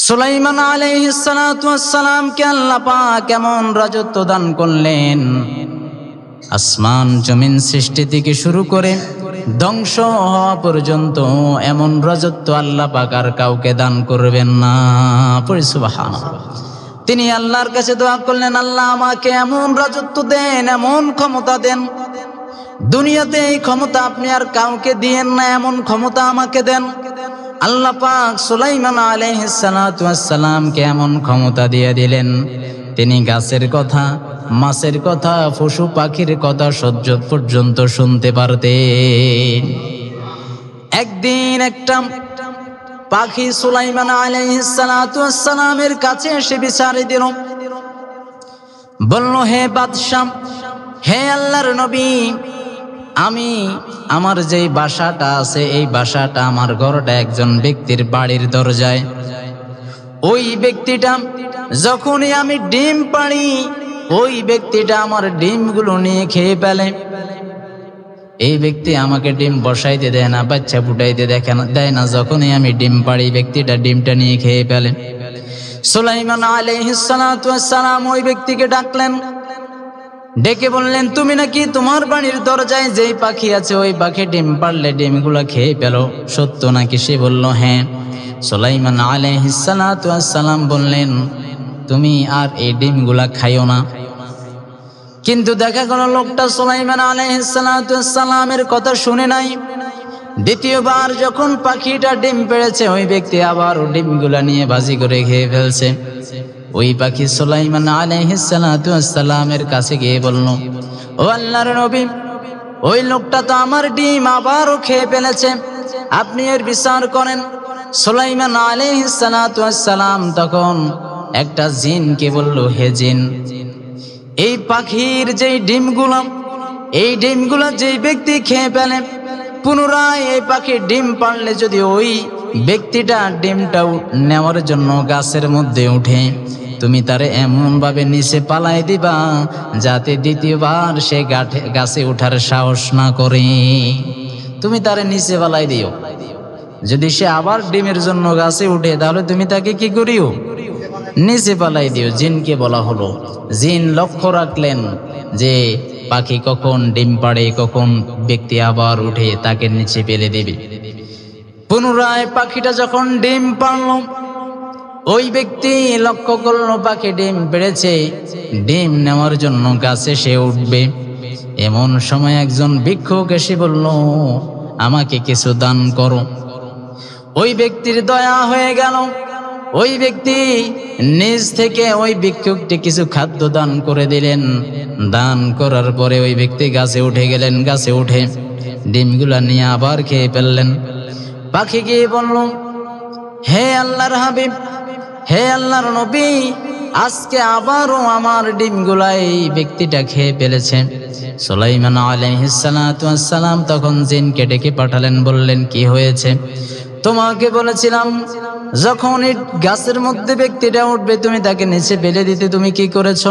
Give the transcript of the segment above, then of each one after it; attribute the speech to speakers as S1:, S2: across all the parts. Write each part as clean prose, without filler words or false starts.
S1: সুলাইমান আলাইহিস সালাতু ওয়াস সালামকে আল্লাহ পাক কেমন রাজত্ব দান করলেন। আসমান জমিন সৃষ্টি থেকে শুরু করে ধ্বংস হওয়া পর্যন্ত এমন রাজত্ব আল্লাহ পাক আর কাউকে দান করবেন না। পড়ি সুবহানাল্লাহ। তিনি আল্লাহর কাছে দোয়া করলেন, আল্লাহ আমাকে এমন রাজত্ব দেন, এমন ক্ষমতা দেন, দুনিয়াতে এই ক্ষমতা আপনি আর কাউকে দিয়েন না, এমন ক্ষমতা আমাকে দেন। আল্লাহ পাক সুলাইমান আলাইহিস সালাতু ওয়াস সালামকে এমন ক্ষমতা দিয়ে দিলেন, তিনি গাছের কথা, মাছের কথা, পশু পাখির কথা সহ্য পর্যন্ত শুনতে পারতেন। একদিন একটা পাখি সুলাইমান আলাইহিস সালাতু ওয়াস সালামের কাছে এসে বিচারে দিল, বলল, হে বাদশাহ, হে আল্লাহর নবী, আমি আমার যেই বাসাটা আছে এই বাসাটা, আমার ঘরটা একজন ব্যক্তির বাড়ির দরজায়। ওই ব্যক্তিটা যখনই আমি ডিম পাড়ি, ওই ব্যক্তিটা আমার ডিমগুলো নিয়ে খেয়ে ফেলে। এই ব্যক্তি আমাকে ডিম বসাইতে দেয় না, বাচ্চা ফুটাইতে দেয় না। যখনই আমি ডিম পাড়ি, ব্যক্তিটা ডিমটা নিয়ে খেয়ে ফেলে। সুলাইমান আলাইহিস সালাতু ওয়াস সালাম ওই ব্যক্তিকে ডাকলেন, ডেকে বললেন, তুমি নাকি তোমার বাড়ির দরজায় যেই পাখি আছে ওই পাখি ডিম পাড়লে ডিমগুলো খেয়ে পেল, সত্য নাকি? সে বলল, হ্যাঁ। সুলাইমান আলাইহিস সালাতু ওয়াস সালাম বললেন, তুমি আর এই ডিমগুলা খাইও না। কিন্তু দেখা গেল লোকটা সুলাইমান আলাইহিস সালাতু ওয়াস সালামের কথা শুনে নাই। দ্বিতীয়বার যখন পাখিটা ডিম পেড়েছে, ওই ব্যক্তি আবার ডিমগুলা নিয়ে ভাজি করে খেয়ে ফেলছে। ওই পাখি সুলাইমান আলাইহিস সালাতু ওয়াস সালামের কাছে গিয়ে বলল, ও আল্লাহর নবী, ওই লোকটা তো আমার ডিম আবারও খেয়ে ফেলেছে, আপনি এর বিচার করেন। সুলাইমান আলাইহিস সালাতু ওয়াস সালাম তখন একটা জিনকে বলল, হে জিন, এই পাখির যেই ডিমগুলো, এই ডিমগুলো যেই ব্যক্তি খেয়ে ফেলে, পুনরায় এই পাখির ডিম পারলে যদি ওই ব্যক্তিটা ডিমটাও নেওয়ার জন্য গাছের মধ্যে উঠে, তুমি তারে এমন ভাবে নিচে পালাই দিবা যাতে দ্বিতীয়বার সে গাছে ওঠার সাহস না করে। তুমি তারে নিচে পালাই দিও। যদি সে আবার ডিমের জন্য গাছে উঠে, তাহলে তুমি তাকে কি করিও? নিচে পালাই দিও। জিনকে বলা হলো। জিন লক্ষ্য রাখলেন যে পাখি কখন ডিম পাড়ে, কখন ব্যক্তি আবার উঠে তাকে নিচে ফেলে দেবে। পুনরায় পাখিটা যখন ডিম পাড়ল, ওই ব্যক্তি লক্ষ্য করলো পাখি ডিম পেড়েছে, ডিম নেওয়ার জন্য গাছে সে উঠবে। এমন সময় একজন ভিক্ষুক এসে বলল, আমাকে কিছু দান করো। ওই ব্যক্তির দয়া হয়ে গেল। ওই ব্যক্তি নিজ থেকে ওই ভিক্ষুকটি কিছু খাদ্য দান করে দিলেন। দান করার পরে ওই ব্যক্তি গাছে উঠে গেলেন। গাছে উঠে ডিমগুলা নিয়ে আবার খেয়ে ফেললেন। পাখি গিয়ে বলল, হে আল্লাহর হাবিব, হে আল্লাহর নবী, আজকে আবারও আমার ডিমগুলা এই ব্যক্তিটা খেয়ে ফেলেছে। সুলাইমান আলাইহিস সালাতু ওয়াস সালাম তখন জিনকে ডেকে পাঠালেন, বললেন, কি হয়েছে? তোমাকে বলেছিলাম যখন এই গাছের মধ্যে ব্যক্তিটা উঠবে তুমি তাকে নিচে ফেলে দিতে, তুমি কি করেছ?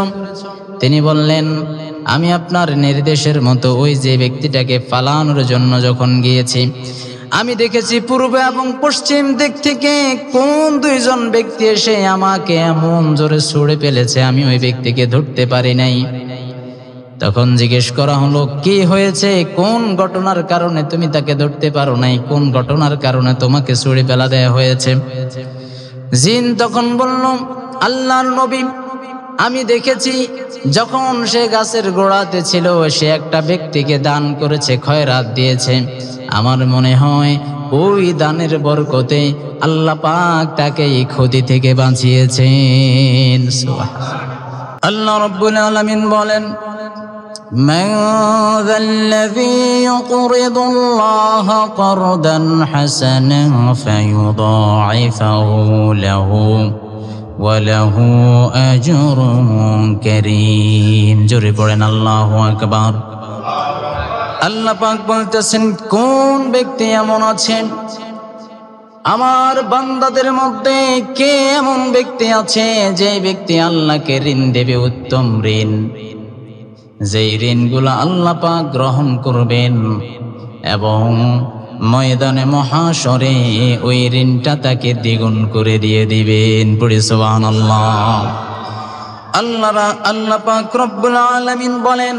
S1: তিনি বললেন, আমি আপনার নির্দেশের মতো ওই যে ব্যক্তিটাকে ফালানোর জন্য যখন গিয়েছি, আমি দেখেছি পূর্ব এবং পশ্চিম দিক থেকে কোন দুইজন ব্যক্তি এসে আমাকে এমন জোরে ছুঁড়ে ফেলেছে, আমি ওই ব্যক্তিকে ধরতে পারি নাই। তখন জিজ্ঞেস করা হলো, কি হয়েছে? কোন ঘটনার কারণে তুমি তাকে ধরতে পারো নাই? কোন ঘটনার কারণে তোমাকে ছুঁড়ে ফেলা দেয়া হয়েছে? জিন তখন বলল, আল্লাহর নবী, আমি দেখেছি যখন সে গাছের গোড়াতে ছিল, সে একটা ব্যক্তিকে দান করেছে, খয়রাত দিয়েছে। আমার মনে হয় ওই দানের বরকতে আল্লাহ পাক তাকে এই ক্ষতি থেকে বাঁচিয়েছেন। আল্লাহ রাব্বুল আলামিন বলেন, من ذا الذي يقرض الله قرضا حسنا فيضاعفه له وله أجر كريم। জোরে পড়েন আল্লাহু আকবার। আল্লাহ পাক বলতেছেন, কোন ব্যক্তি এমন আছেন আমার বান্দাদের মধ্যে, কে এমন ব্যক্তি আছে যে ব্যক্তি আল্লাহকে ঋণ দেবে, উত্তম ঋণ, যেই ঋণগুলো আল্লাহ পাক গ্রহণ করবেন এবং ময়দানে মহাশরে ওই ঋণটা তাকে দ্বিগুণ করে দিয়ে দিবেন। পড়ি সুবহানাল্লাহ। আল্লাহ পাক রব্বুল আলামিন বলেন,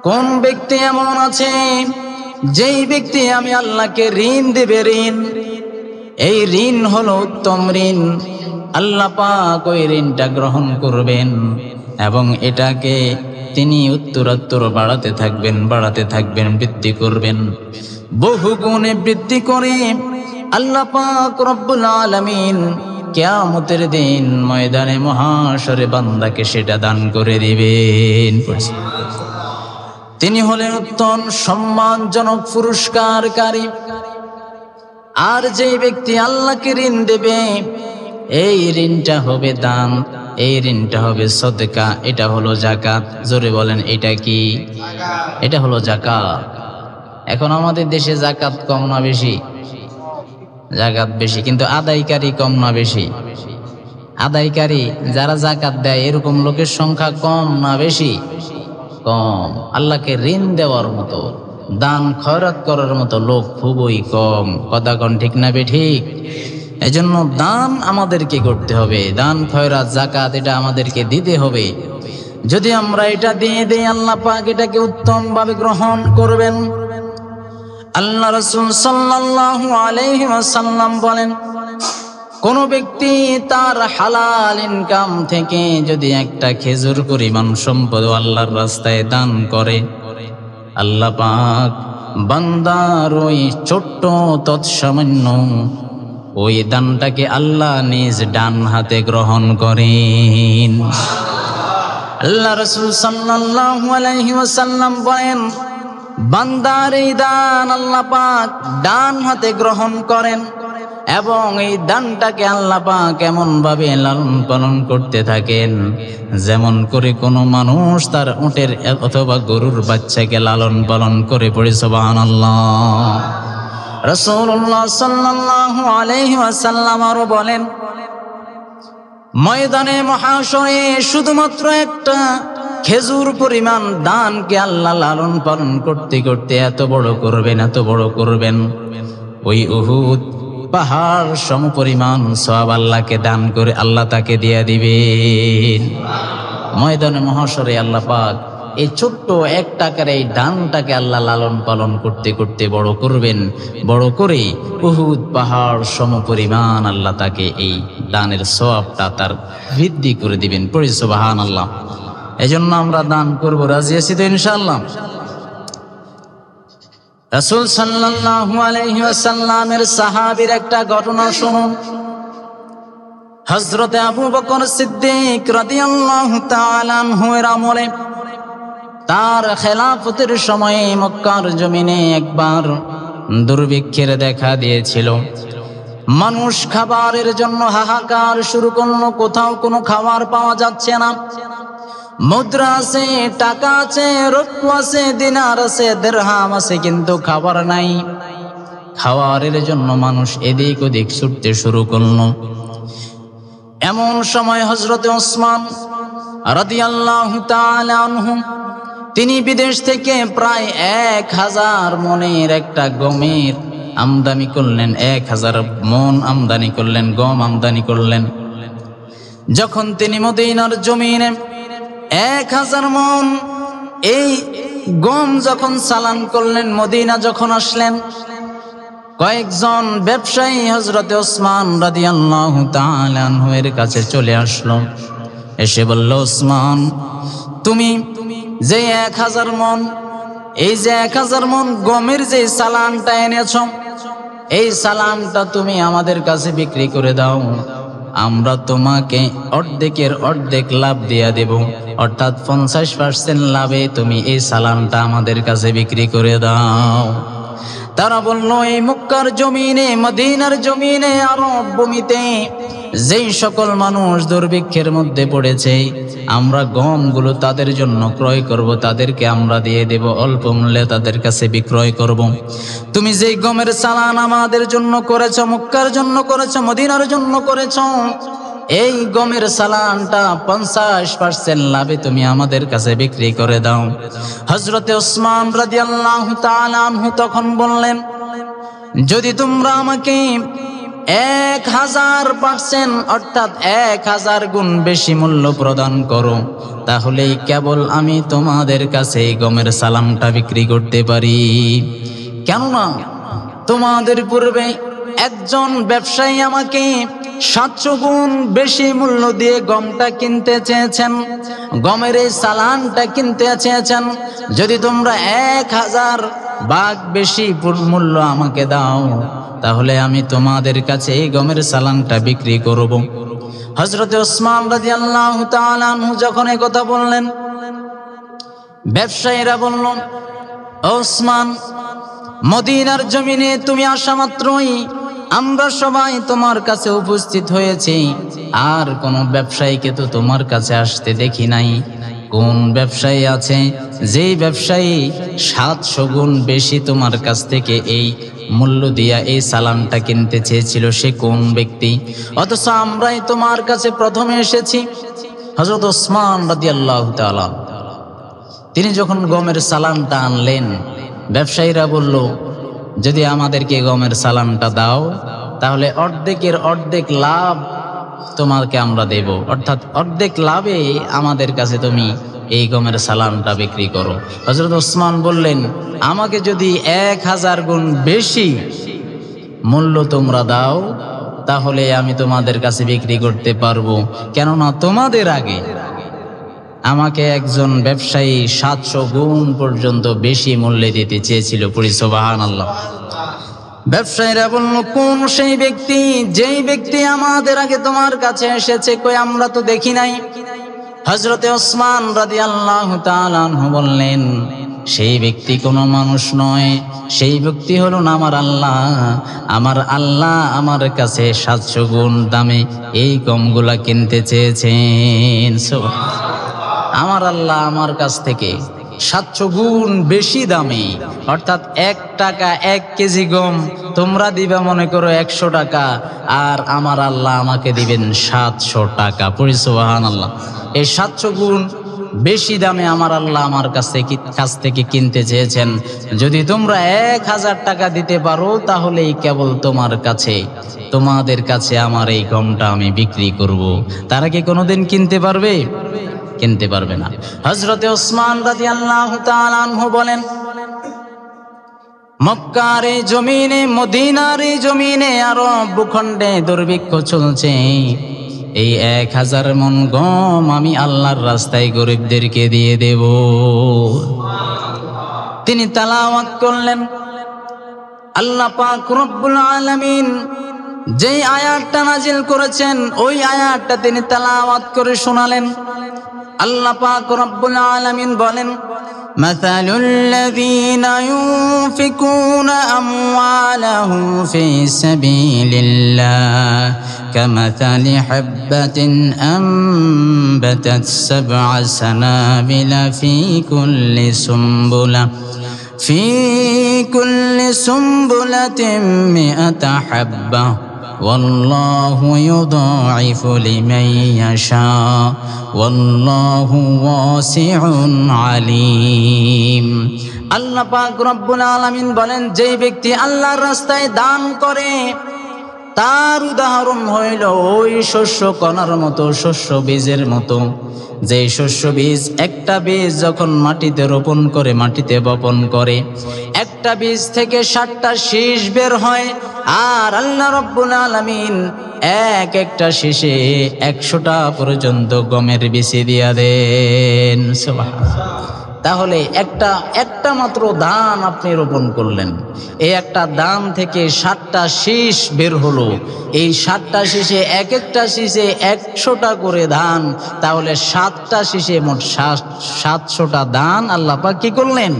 S1: কোন ব্যক্তি এমন আছে যেই ব্যক্তি আমি আল্লাহকে ঋণ দেবে, ঋণ, এই ঋণ হলো উত্তম ঋণ। আল্লাহ পাক ওই ঋণটা গ্রহণ করবেন এবং এটাকে তিনি উত্তরোত্তর বাড়াতে থাকবেন, বৃদ্ধি করবেন, বহু গুণে বৃদ্ধি করে আল্লাহ পাক রব্বুল আলামিন কিয়ামতের দিন ময়দানে মহাশরে বান্দাকে সেটা দান করে দিবেন। তিনি হলেন উত্তম সম্মানজনক পুরস্কারকারী। আর যেই ব্যক্তি আল্লাহকে ঋণ দেবে, এই ঋণটা হবে দান, এই ঋণটা হবে সদকা, এটা হলো যাকাত। জোরে বলেন, এটা কি? এটা হলো যাকাত। এখন আমাদের দেশে যাকাত কম না বেশি? যাকাত বেশি, কিন্তু আদায়কারী কম না বেশি? আদায়কারী যারা যাকাত দেয় এরকম লোকের সংখ্যা কম না বেশি? কম। আল্লাহকে ঋণ দেওয়ার মতো, দান খয়রাত করার মতো লোক খুবই কম। কথা কোন ঠিক না বে ঠিক? এজন্য দান আমাদেরকে করতে হবে, দান খয়রাত যাকাত এটা আমাদেরকে দিতে হবে। যদি আমরা এটা দিয়ে দেই, আল্লাহ পাক এটাকে উত্তম ভাবে গ্রহণ করবেন। আল্লাহ রাসূল সাল্লাল্লাহু আলাইহি ওয়াসাল্লাম বলেন, কোন ব্যক্তি তার হালাল ইনকাম থেকে যদি একটা খেজুর পরিমাণ সম্পদ আল্লাহর রাস্তায় দান করে, আল্লাহ পাক বান্দার ওই ছোট্ট তৎসামান্য ওই দানটাকে আল্লাহ নিজ ডান হাতে গ্রহণ করেন। আল্লাহ রাসূল সাল্লাল্লাহু আলাইহি ওয়াসাল্লাম বলেন, বান্দার এই দান আল্লাহ পাক ডান হাতে গ্রহণ করেন এবং এই দানটাকে আল্লাহ পাক এমন ভাবে লালন পালন করতে থাকেন যেমন করে কোনো মানুষ তার উটের অথবা গরুর বাচ্চাকে লালন পালন করে। পড়ে সুবহানাল্লাহ। রাসূলুল্লাহ সাল্লাল্লাহু আলাইহি ওয়াসাল্লাম আরো বলেন, ময়দানে মহাশরে শুধুমাত্র একটা খেজুর পরিমাণ দানকে আল্লাহ লালন পালন করতে করতে এত বড় করবেন, ওই উহুদ পাহাড় সমপরিমাণ সওয়াব আল্লাহকে দান করে আল্লাহ তাকে দিয়ে দিবেন। ময়দানে মহাশরে আল্লাহ পাক এই ছোট্ট 1 টাকার এই দানটাকে আল্লাহ লালন পালন করতে করতে বড় করবেন, বড় করে উহুদ পাহাড় সমপরিমাণ আল্লাহ তাকে এই দানের সওয়াবটা তার বৃদ্ধি করে দিবেন। পড়ি সুবহানাল্লাহ। এজন্য আমরা দান করব, রাজি আছি তো ইনশাআল্লাহ? রাসূল সাল্লাল্লাহু আলাইহি ওয়াসাল্লামের সাহাবীর একটা ঘটনা শুনুন। হযরতে আবু বকর সিদ্দিক রাদিয়াল্লাহু তাআলা আনহু এর আমলে তার খেলাফতের সময়ে মক্কার জমিনে একবার দুর্ভিক্ষের দেখা দিয়েছিল। মানুষ খাবারের জন্য হাহাকার শুরু করলো, কোথাও কোনো খাবার পাওয়া যাচ্ছে না। মুদ্রা আছে, টাকা আছে, রৌপ্য আছে, দিনার আছে, দিরহাম আছে, কিন্তু খাবার নাই। খাবারের জন্য মানুষ এদিক ওদিক ছুটতে শুরু করলো। এমন সময় হযরতে ওসমান রাদিয়াল্লাহু তাআলা আনহু তিনি বিদেশ থেকে প্রায় 1000 মনের একটা গমের আমদানি করলেন, 1000 মন আমদানি করলেন, গম আমদানি করলেন। যখন তিনি মদিনার জমিনে 1000 মন এই গম যখন চালান করলেন, মদিনা যখন আসলেন, কয়েকজন ব্যবসায়ী হযরতে ওসমান রাদিয়াল্লাহু তাআলা আনহু এর কাছে চলে আসলো। এসে বলল, ওসমান, তুমি যে 1000 মন, এই যে 1000 মন গমের যে চালানটা এনেছ, এই চালানটা তুমি আমাদের কাছে বিক্রি করে দাও, আমরা তোমাকে অর্ধেকের অর্ধেক লাভ দিয়া দেব, অর্থাৎ 50% লাভে তুমি এই চালানটা আমাদের কাছে বিক্রি করে দাও। তারা বলল, এই মক্কার জমিনে, মদিনার জমিনে, আরব ভূমিতে যেই সকল মানুষ দুর্ভিক্ষের মধ্যে পড়েছে, আমরা গমগুলো তাদের জন্য ক্রয় করব, তাদেরকে আমরা দিয়ে দেব, অল্প মূল্যে তাদের কাছে বিক্রয় করব। তুমি যেই গমের চালান আমাদের জন্য করেছ, মক্কার জন্য করেছ, মদিনার জন্য করেছ, এই গমের চালানটা 50% লাভে তুমি আমাদের কাছে বিক্রি করে দাও। হযরতে ওসমান রাদিয়াল্লাহু তাআলা আনহু তখন বললেন, যদি তোমরা আমাকে 1000% অর্থাৎ 1000 গুণ বেশি মূল্য প্রদান করো, তাহলেই কেবল আমি তোমাদের কাছে এই গমের সালামটা বিক্রি করতে পারি। কেননা তোমাদের পূর্বে একজন ব্যবসায়ী আমাকে 700 গুণ বেশি মূল্য দিয়ে গমটা কিনতে চেয়েছেন, গমের এই সালানটা কিনতে চেয়েছেন। যদি তোমরা 1000 ভাগ বেশি মূল্য আমাকে দাও, তাহলে আমি তোমাদের কাছে এই গমের সালানটা বিক্রি করব। হযরত ওসমান রাদিয়াল্লাহু তাআলা আনহু যখন এই কথা বললেন, ব্যবসায়ীরা বলল, ওসমান, মদিনার জমিনে তুমি আসা মাত্রই আমরা সবাই তোমার কাছে উপস্থিত হয়েছি, আর কোন ব্যবসায়ীকে তো তোমার কাছে আসতে দেখি নাই। কোন ব্যবসায়ী আছে যেই ব্যবসায়ী 700 গুণ বেশি তোমার কাছ থেকে এই মূল্য দিয়া এই সালামটা কিনতে চেয়েছিল, সে কোন ব্যক্তি? অথচ আমরাই তোমার কাছে প্রথমে এসেছি। হযরত ওসমান রাদিয়াল্লাহু তাআলা তিনি যখন গমের সালামটা আনলেন, ব্যবসায়ীরা বলল, যদি আমাদেরকে গমের সালামটা দাও, তাহলে অর্ধেকের অর্ধেক লাভ তোমাকে আমরা দেব, অর্থাৎ অর্ধেক লাভে আমাদের কাছে তুমি এই গমের সালামটা বিক্রি করো। হযরত ওসমান বললেন, আমাকে যদি 1000 গুণ বেশি মূল্য তোমরা দাও, তাহলে আমি তোমাদের কাছে বিক্রি করতে পারবো। কেননা তোমাদের আগে আমাকে একজন ব্যবসায়ী 700 গুণ পর্যন্ত বেশি মূল্যে দিতে চেয়েছিল। পড়ি সুবহানাল্লাহ। ব্যবসায়ীরা বলল, কোন সেই ব্যক্তি যেই ব্যক্তি আমাদের আগে তোমার কাছে এসেছে? কই, আমরা তো দেখি নাই। হযরতে ওসমান রাদিয়াল্লাহু তাআলা আনহু বললেন, সেই ব্যক্তি কোনো মানুষ নয়, সেই ব্যক্তি হলো আমার আল্লাহ। আমার আল্লাহ আমার কাছে 700 গুণ দামে এই গমগুলা কিনতে চেয়েছেন। আমার আল্লাহ আমার কাছ থেকে 700 গুণ বেশি দামে, অর্থাৎ 1 টাকা 1 কেজি গম তোমরা দিবা মনে করো 100 টাকা, আর আমার আল্লাহ আমাকে দিবেন 700 টাকা। পড়ি সুবহানাল্লাহ। এই 700 গুণ বেশি দামে আমার আল্লাহ আমার কাছ থেকে কিনতে চেয়েছেন। যদি তোমরা 1000 টাকা দিতে পারো, তাহলেই কেবল তোমাদের কাছে আমার এই গমটা আমি বিক্রি করব। তারা কি কোনোদিন কিনতে পারবে? কিনতে পারবে না। হযরতে ওসমান রাদিয়াল্লাহু তাআলা আনহু বলেন, মক্কার এই জমিনে, মদিনার এই জমিনে, আরব ভূখণ্ডে দুর্ভিক্ষ চলছে। এই 1000 মণ গম আমি আল্লাহর রাস্তায় গরিবদেরকে দিয়ে দেব। তিনি তেলাওয়াত করলেন, আল্লাহ পাক রব্বুল আলামিন যেই আয়াতটা নাজিল করেছেন, ওই আয়াতটা তিনি তেলাওয়াত করে শোনালেন। আল্লাহ পাক রব্বুল আলামিন বলেন, মাসালুল লাযীনা ইউনফিকুনা আমওয়ালাহুম ফি সাবিলিল্লাহ কামাসালি হাববাতিন আমবাতাত সাবআ সানাবিলা ফি কুল্লি সুম্বুলাতিন মিআতা হাব্বা ওয়াল্লাহু ইউদাঈফু লিমান ইয়াশা ওয়াল্লাহু ওয়াসিউন আলীম। আল্লাহ পাক রব্বুল আলামিন বলেন, যেই ব্যক্তি আল্লাহর রাস্তায় দান করে, তার উদাহরণ হইল ওই শস্য কণার মতো, শস্য বীজের মতো। যে শস্য বীজ, একটা বীজ যখন মাটিতে রোপণ করে, মাটিতে বপন করে, একটা বীজ থেকে 7টা শীষ বের হয়, আর আল্লাহ রব্বুল আলামিন একটা শীষে 100টা পর্যন্ত গমের বিচি দিয়া দেন। সুবহানাল্লাহ। তাহলে একটা মাত্র ধান আপনি রোপণ করলেন, এই একটা ধান থেকে 7টা শীষ বের হলো। এই 7টা শীষে একটা শীষে 100টা করে ধান, তাহলে 7টা শীষে মোট 700টা ধান আল্লাহ পাক কি করলেন?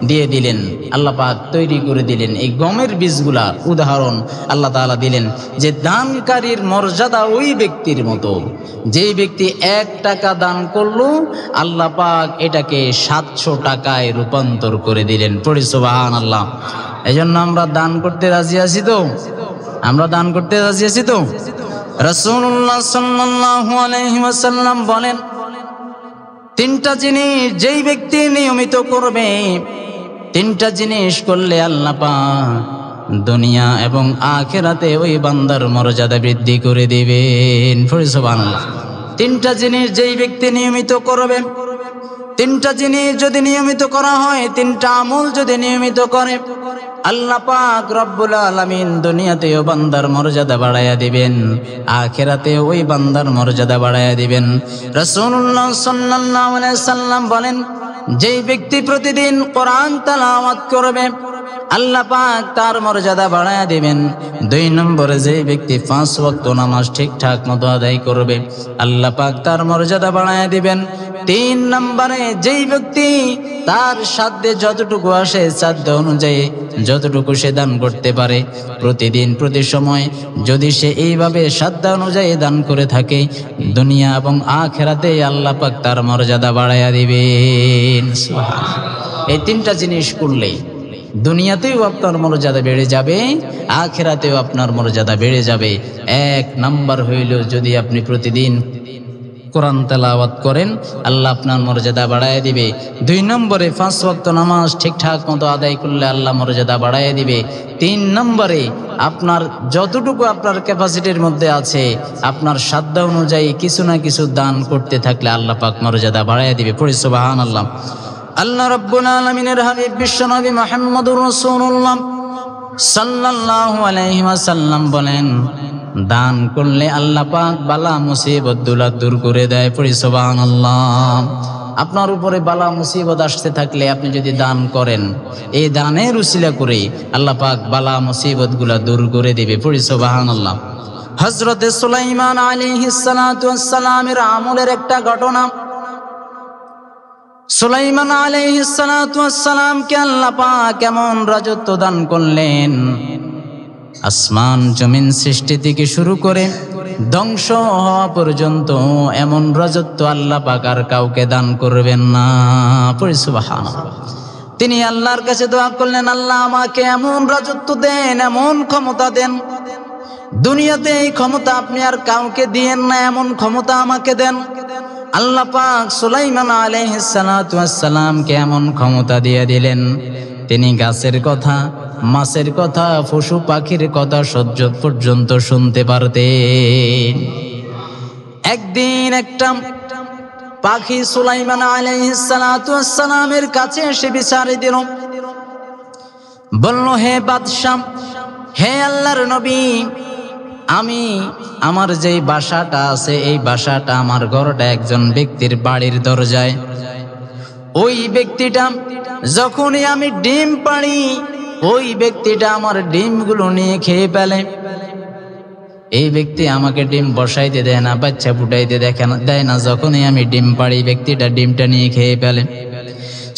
S1: দিয়ে দিলেন। আল্লাহ পাক তৈরি করে দিলেন। এই গমের বীজগুলা উদাহরণ আল্লাহ তাআলা দিলেন যে দানকারীর মর্যাদা ওই ব্যক্তির মতো, যেই ব্যক্তি 1 টাকা দান করলো, আল্লাহ পাক এটাকে 700 টাকায় রূপান্তর করে দিলেন। পড়ি সুবহানাল্লাহ। এজন্য আমরা দান করতে রাজি আছি তো? আমরা দান করতে রাজি আছি তো? রাসূলুল্লাহ সাল্লাল্লাহু আলাইহি ওয়াসাল্লাম বলেন, 3টা জিনিস যেই ব্যক্তি নিয়মিত করবে, 3টা জিনিস করলে আল্লাহ পাক দুনিয়া এবং আখিরাতে ওই বান্দার মর্যাদা বৃদ্ধি করে দিবেন। সুবহানাল্লাহ। তিনটা জিনিস যেই ব্যক্তি নিয়মিত করবে, তিনটা জিনিস যদি নিয়মিত করা হয়, তিনটা আমল যদি নিয়মিত করে, আল্লাহ পাক রব্বুল আলামিন দুনিয়াতেও বান্দার মর্যাদা বাড়ায়া দিবেন, আখিরাতে ওই বান্দার মর্যাদা বাড়ায়া দিবেন। রাসূলুল্লাহ সাল্লাল্লাহু আলাইহি সাল্লাম বলেন, যেই ব্যক্তি প্রতিদিন কোরআন তেলাওয়াত করবে আল্লাহ পাক তার মর্যাদা বাড়ায়া দিবেন। 2 নম্বরে যেই ব্যক্তি 5 ওয়াক্ত নামাজ ঠিকঠাক মতো আদায় করবে আল্লাহ পাক তার মর্যাদা বাড়ায়া দিবেন। 3 নম্বরে যেই ব্যক্তি তার সাধ্যে যতটুকু আসে সাধ্য অনুযায়ী যতটুকু সে দান করতে পারে প্রতিদিন প্রতি সময় যদি সে এইভাবে সাধ্য অনুযায়ী দান করে থাকে, দুনিয়া এবং আখিরাতে আল্লাহ পাক তার মর্যাদা বাড়ায়া দিবেন। সুবহানাল্লাহ। এই তিনটা জিনিস করলে দুনিয়াতেও আপনার মর্যাদা বেড়ে যাবে, আখিরাতেও আপনার মর্যাদা বেড়ে যাবে। 1 নাম্বার হইল যদি আপনি প্রতিদিন কোরআন তেলাওয়াত করেন আল্লাহ আপনার মর্যাদা বাড়ায় দিবে। 2 নম্বরে 5 ওয়াক্ত নামাজ ঠিকঠাক মতো আদায় করলে আল্লাহ মর্যাদা বাড়ায় দিবে। 3 নম্বরে আপনার যতটুকু আপনার ক্যাপাসিটির মধ্যে আছে আপনার সাধ্য অনুযায়ী কিছু না কিছু দান করতে থাকলে আল্লাহ পাক মর্যাদা বাড়ায় দিবে। পড়ি সুবহানাল্লাহ। আল্লাহ রাব্বুল আলামিনের হাবিব বিশ্বনবী মুহাম্মদুর রাসূলুল্লাহ সাল্লাল্লাহু আলাইহি ওয়াসাল্লাম বলেন, দান করলে আল্লাহ পাক বালা মুসিবত দূর করে দেয়। পড়ি সুবহানাল্লাহ। আপনার উপরে বালা মুসিবত আসতে থাকলে আপনি যদি দান করেন, এই দানের উসিলা করে আল্লাহ পাক বালা মুসিবত গুলা দূর করে দিবে। পড়ি সুবহানাল্লাহ। হযরত সুলাইমান আলাইহিস সালাতু ওয়াস সালামের আমলের একটা ঘটনা। সুলাইমান আলাইহিস সালাতু ওয়াস সালামকে আল্লাহ পাক কেমন রাজত্ব দান করলেন, আসমান জমিন সৃষ্টি থেকে শুরু করে ধ্বংস হওয়া পর্যন্ত এমন রাজত্ব আল্লাহ পাক আর কাউকে দান করবেন না। পড়ি সুবহানাল্লাহ। তিনি আল্লাহর কাছে দোয়া করলেন, আল্লাহ আমাকে এমন রাজত্ব দেন, এমন ক্ষমতা দেন, দুনিয়াতে এই ক্ষমতা আপনি আর কাউকে দিয়েন না, এমন ক্ষমতা আমাকে দেন। আল্লাহ পাক সুলাইমান আলাইহিস সালাতু ওয়াস সালামকে এমন ক্ষমতা দিয়ে দিলেন, তিনি গাছের কথা, মাছের কথা, পশু পাখির কথা সহ্য পর্যন্ত শুনতে পারতেন। একদিন একটা পাখি সুলাইমান আলাইহিস সালাতু ওয়াস সালামের কাছে এসে বিচারে দিল, বলল, হে বাদশাহ, হে আল্লাহর নবী, আমি আমার যেই বাসাটা আছে এই বাসাটা আমার ঘরটা একজন ব্যক্তির বাড়ির দরজায়। ওই ব্যক্তিটা যখনই আমি ডিম পাড়ি ওই ব্যক্তিটা আমার ডিমগুলো নিয়ে খেয়ে ফেলে। এই ব্যক্তি আমাকে ডিম বসাইতে দেয় না, বাচ্চা ফুটাইতে দেয় না, যখনই আমি ডিম পাড়ি ব্যক্তিটা ডিমটা নিয়ে খেয়ে ফেলে।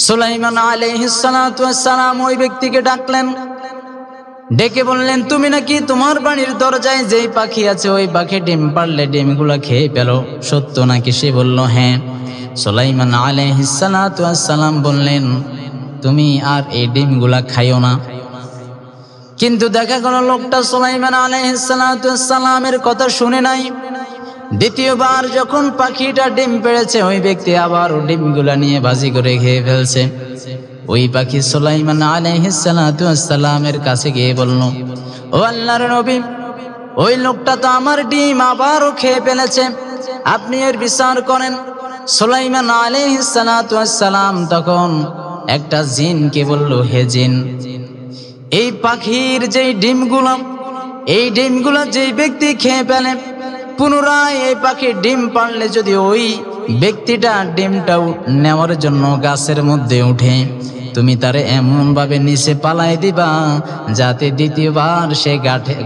S1: সুলাইমান আলাইহিস সালাতু ওয়াস সালাম ওই ব্যক্তিকে ডাকলেন, ডেকে বললেন, তুমি নাকি তোমার বাড়ির দরজায় যেই পাখি আছে ওই পাখি ডিম পাড়লে ডিমগুলো খেয়ে ফেলো, সত্য নাকি? সে বলল, হ্যাঁ। সুলাইমান আলাইহিস সালাতু ওয়াস সালাম বললেন, তুমি আর এই ডিমগুলা খাইও না। কিন্তু দেখা গেল লোকটা সুলাইমান আলাইহিস সালাতু ওয়াস সালামের কথা শুনে নাই। দ্বিতীয়বার যখন পাখিটা ডিম পেড়েছে ওই ব্যক্তি আবার ডিমগুলা নিয়ে ভাজি করে খেয়ে ফেলছে। ওই পাখি সুলাইমান আলাইহিস সালাতু ওয়াস সালামের কাছে গিয়ে বলল, ও আল্লাহর নবী, ওই লোকটা তো আমার ডিম আবারও খেয়ে ফেলেছে, আপনি এর বিচার করেন। সুলাইমান আলাইহিস সালাতু ওয়াস সালাম তখন একটা জিনকে বলল, হে জিন, এই পাখির যেই ডিমগুলো, এই ডিমগুলো যেই ব্যক্তি খেয়ে ফেলে, পুনরায় এই পাখির ডিম পারলে যদি ওই ব্যক্তিটা ডিমটাও নেওয়ার জন্য গাছের মধ্যে উঠে, তুমি তারে এমন ভাবে নিচে পালাই দিবা যাতে দ্বিতীয়বার সে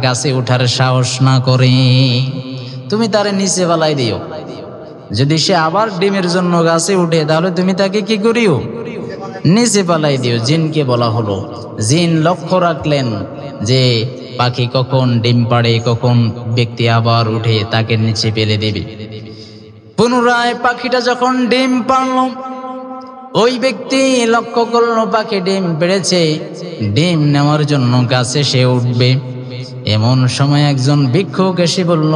S1: গাছে ওঠার সাহস না করে। তুমি তারে নিচে পালাই দিও। যদি সে আবার ডিমের জন্য গাছে উঠে তাহলে তুমি তাকে কি করিও? নিচে পালাই দিও। জিনকে বলা হলো। জিন লক্ষ্য রাখলেন যে পাখি কখন ডিম পাড়ে, কখন ব্যক্তি আবার উঠে তাকে নিচে ফেলে দেবে। পুনরায় পাখিটা যখন ডিম পাড়ল, ওই ব্যক্তি লক্ষ্য করল পাখি ডিম পেড়েছে, ডিম নেওয়ার জন্য গাছে সে উঠবে। এমন সময় একজন ভিক্ষুক এসে বলল,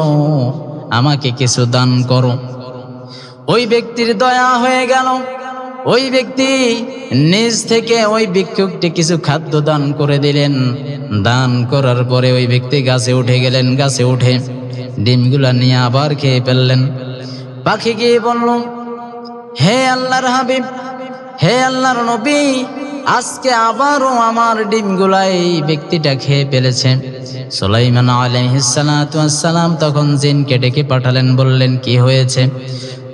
S1: আমাকে কিছু দান করো। ওই ব্যক্তির দয়া হয়ে গেল। ওই ব্যক্তি নিজ থেকে ওই ভিক্ষুকটি কিছু খাদ্য দান করে দিলেন। দান করার পরে ওই ব্যক্তি গাছে উঠে গেলেন। গাছে উঠে ডিমগুলা নিয়ে আবার খেয়ে ফেললেন। পাখি গিয়ে বলল, হে আল্লাহর হাবিব, হে আল্লাহর নবী, আজকে আবারও আমার ডিমগুলা এই ব্যক্তিটা খেয়ে ফেলেছে। সুলাইমান আলাইহিস সালাতু ওয়াস সালাম তখন জিনকে ডেকে পাঠালেন, বললেন, কি হয়েছে?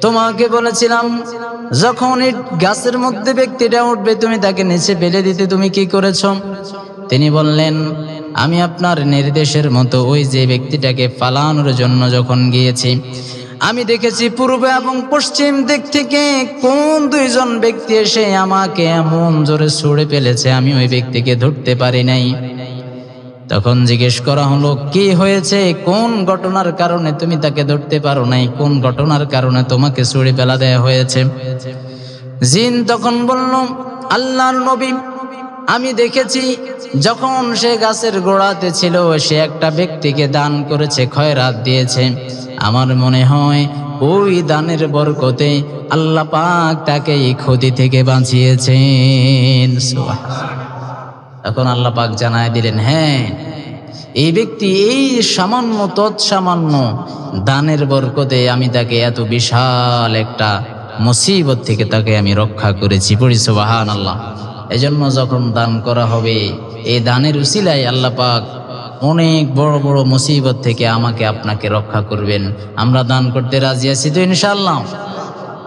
S1: তোমাকে বলেছিলাম যখন এই গাছের মধ্যে ব্যক্তিটা উঠবে তুমি তাকে নিচে ফেলে দিতে, তুমি কি করেছো? তিনি বললেন, আমি আপনার নির্দেশের মতো ওই যে ব্যক্তিটাকে ফালানোর জন্য যখন গিয়েছি, আমি দেখেছি পূর্বে এবং পশ্চিম দিক থেকে কোন দুইজন ব্যক্তি এসে আমাকে এমন জোরে ছুঁড়ে ফেলেছে, আমি ওই ব্যক্তিকে ধরতে পারি নাই। তখন জিজ্ঞেস করা হলো, কি হয়েছে? কোন ঘটনার কারণে তুমি তাকে ধরতে পারো নাই? কোন ঘটনার কারণে তোমাকে ছুঁড়ে ফেলা দেয়া হয়েছে? জিন তখন বলল, আল্লাহর নবী, আমি দেখেছি যখন সে গাছের গোড়াতে ছিল সে একটা ব্যক্তিকে দান করেছে, খয়রাত দিয়েছে। আমার মনে হয় ওই দানের বরকতে আল্লাহ পাক তাকে এই ক্ষতি থেকে বাঁচিয়েছেন। এখন আল্লাহ পাক জানায় দিলেন, হ্যাঁ, এই ব্যক্তি এই সামান্য তৎসামান্য দানের বরকতে আমি তাকে এত বিশাল একটা মুসিবত থেকে তাকে আমি রক্ষা করেছি। পড়ি সুবহানাল্লাহ। এজন্য যখন দান করা হবে, এই দানের উসিলায় আল্লাহ পাক অনেক বড় বড় মুসিবত থেকে আমাকে আপনাকে রক্ষা করবেন। আমরা দান করতে রাজি আছি তো ইনশাআল্লাহ?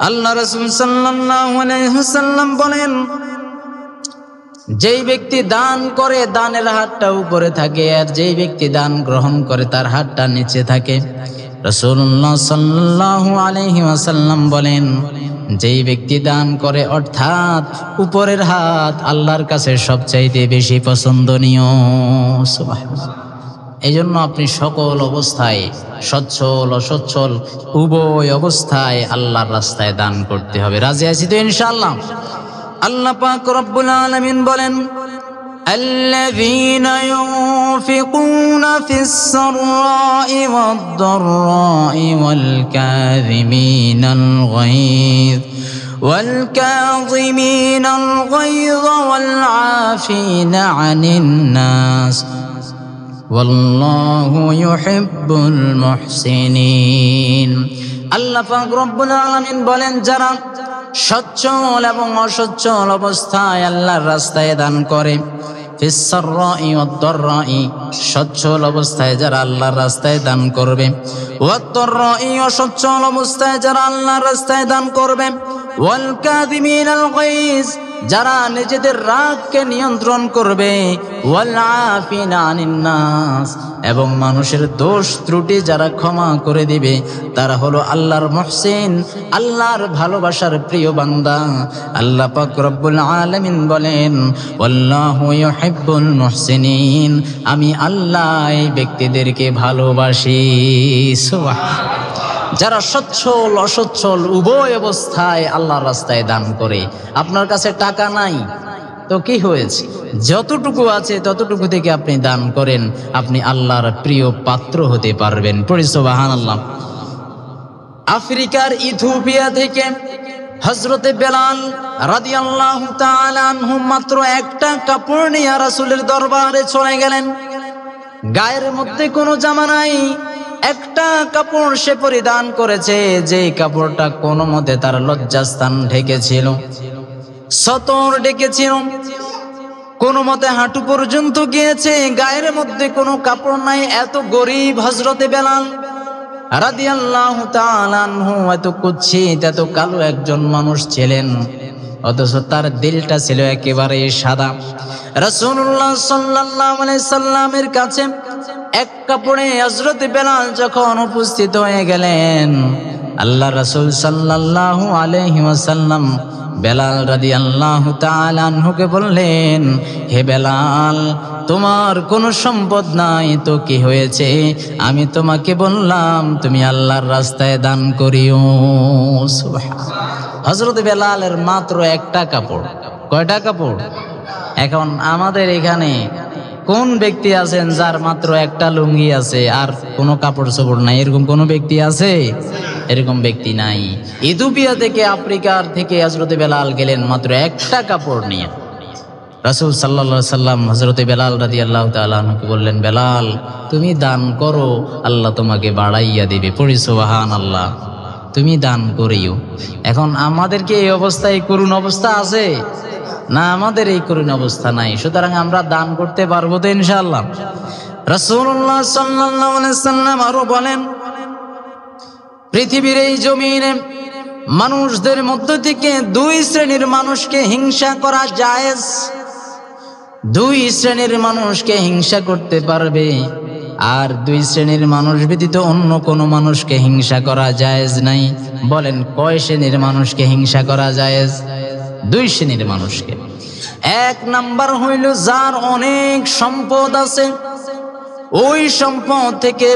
S1: আল্লাহ রাসূল সাল্লাল্লাহু আলাইহি ওয়াসাল্লাম বলেন, যেই ব্যক্তি দান করে দানের হাতটা উপরে থাকে, আর যেই ব্যক্তি দান গ্রহণ করে তার হাতটা নিচে থাকে। রাসূলুল্লাহ সাল্লাল্লাহু আলাইহি ওয়াসাল্লাম বলেন, যেই ব্যক্তি দান করে অর্থাৎ উপরের হাত আল্লাহর কাছে সবচাইতে বেশি পছন্দনীয়। সুবহানাল্লাহ। এই জন্য আপনি সকল অবস্থায় সচ্ছল অসচ্ছল উভয় অবস্থায় আল্লাহর রাস্তায় দান করতে হবে। রাজি আছি তো ইনশাআল্লাহ? আল্লাহ পাক রব্বুল আলামিন বলেন, الذين ينفقون في السراء والضراء والكاظمين الغيظ والعافين عن الناس والله يحب المحسنين। আল্লাহ পাক রব্বুল আলামিন বলেন, যারা সচ্ছল এবং অসচ্ছল অবস্থায় আল্লাহর রাস্তায় দান করে, ফিস-সাররাই ওয়াদ-দাররাই, সচ্ছল অবস্থায় যারা আল্লাহর রাস্তায় দান করবে, ওয়াদ-দাররাই, অসচ্ছল অবস্থায় যারা আল্লাহর রাস্তায় দান করবে, ওয়াল কাযিমিনাল গায়জ, যারা নিজেদের রাগকে নিয়ন্ত্রণ করবে, ওয়াল আফিনা আনিন নাস, এবং মানুষের দোষ ত্রুটি যারা ক্ষমা করে দিবে, তারা হলো আল্লাহর মুহসিন, আল্লাহর ভালোবাসার প্রিয় বান্দা। আল্লাহ পাক রব্বুল আলামিন বলেন, আল্লাহু ইউহিব্বুল মুহসিনিন, আমি আল্লাহ এই ব্যক্তিদেরকে ভালোবাসি। সুবহানাল্লাহ। যারা সচ্ছল অসচ্ছল উভয় অবস্থায় আল্লাহর রাস্তায় দান করে। আপনার কাছে টাকা নাই তো কি হয়েছে? যতটুকু আছে ততটুকু থেকে আপনি দান করেন, আপনি আল্লাহর প্রিয় পাত্র হতে পারবেন। পড়ি সুবহানাল্লাহ। আফ্রিকার ইথিওপিয়া থেকে হযরতে বেলাল রাদিয়াল্লাহু তাআলা আনহু মাত্র একটা কাপড় নিয়ে রাসূলের দরবারে চলে গেলেন। গায়ের মধ্যে কোনো জামা নাই, একটা কাপড় সে পরিধান করেছে, যে কাপড়টা কোনো মতে তার লজ্জাস্থান ঢেকেছিল, সতর ঢেকেছিল, কোনো মতে হাঁটু পর্যন্ত গিয়েছে, গায়ের মধ্যে কোনো কাপড় নাই। এত গরীব হযরতে বেলাল রাদিয়াল্লাহু তাআলা আনহু, এত কুৎসিত এত কালো একজন মানুষ ছিলেন, অথচ তার দিলটা ছিল একেবারে সাদা। রাসূলুল্লাহ সাল্লাল্লাহু আলাইহি সাল্লামের কাছে এক কাপড়ে হযরত বেলাল যখন উপস্থিত হয়ে গেলেন, আল্লাহ রাসূল সাল্লাল্লাহু আলাইহি ওয়াসাল্লাম বেলাল রাদিয়াল্লাহু তাআলা আনহুকে বললেন, হে বেলাল, তোমার কোনো সম্পদ নাই তো কি হয়েছে? আমি তোমাকে বললাম তুমি আল্লাহর রাস্তায় দান করিও। সুবহানাল্লাহ। হযরত বেলালের মাত্র একটা কাপড়। কয়টা কাপড়? এখন আমাদের এখানে কোন ব্যক্তি আছেন যার মাত্র একটা লুঙ্গি আছে আর কোনো কাপড় চোপড় নাই? এরকম কোন ব্যক্তি আছে? এরকম ব্যক্তি নাই। ইথিওপিয়া থেকে, আফ্রিকার থেকে হযরত বেলাল গেলেন মাত্র একটা কাপড় নিয়ে। রাসূল সাল্লাল্লাহু আলাইহি সাল্লাম হযরত বেলাল রাদিয়াল্লাহু তাআলা আনহুকে বললেন, বেলাল তুমি দান করো, আল্লাহ তোমাকে বাড়াইয়া দিবে। পড়ি সুবহানাল্লাহ। তুমি দান করিও। এখন আমাদেরকে এই অবস্থায়, করুণ অবস্থা আছে না? আমাদের এই করুণ অবস্থা নাই। সুতরাং আমরা দান করতে পারবো তো ইনশাআল্লাহ। রাসূলুল্লাহ সাল্লাল্লাহু আলাইহি সাল্লাম আরো বলেন, পৃথিবীর এই জমিনে মানুষদের মধ্য থেকে দুই শ্রেণীর মানুষকে হিংসা করা জায়েজ। দুই শ্রেণীর মানুষকে হিংসা করতে পারবে, আর দুই শ্রেণীর মানুষ ব্যতীত অন্য কোনো মানুষকে হিংসা করা জায়েজ নাই। বলেন কয় শ্রেণীর মানুষকে হিংসা করা জায়েজ? দুই শ্রেণীর মানুষকে। এক নাম্বার হইল যার অনেক সম্পদ আছে, ওই সম্পদ থেকে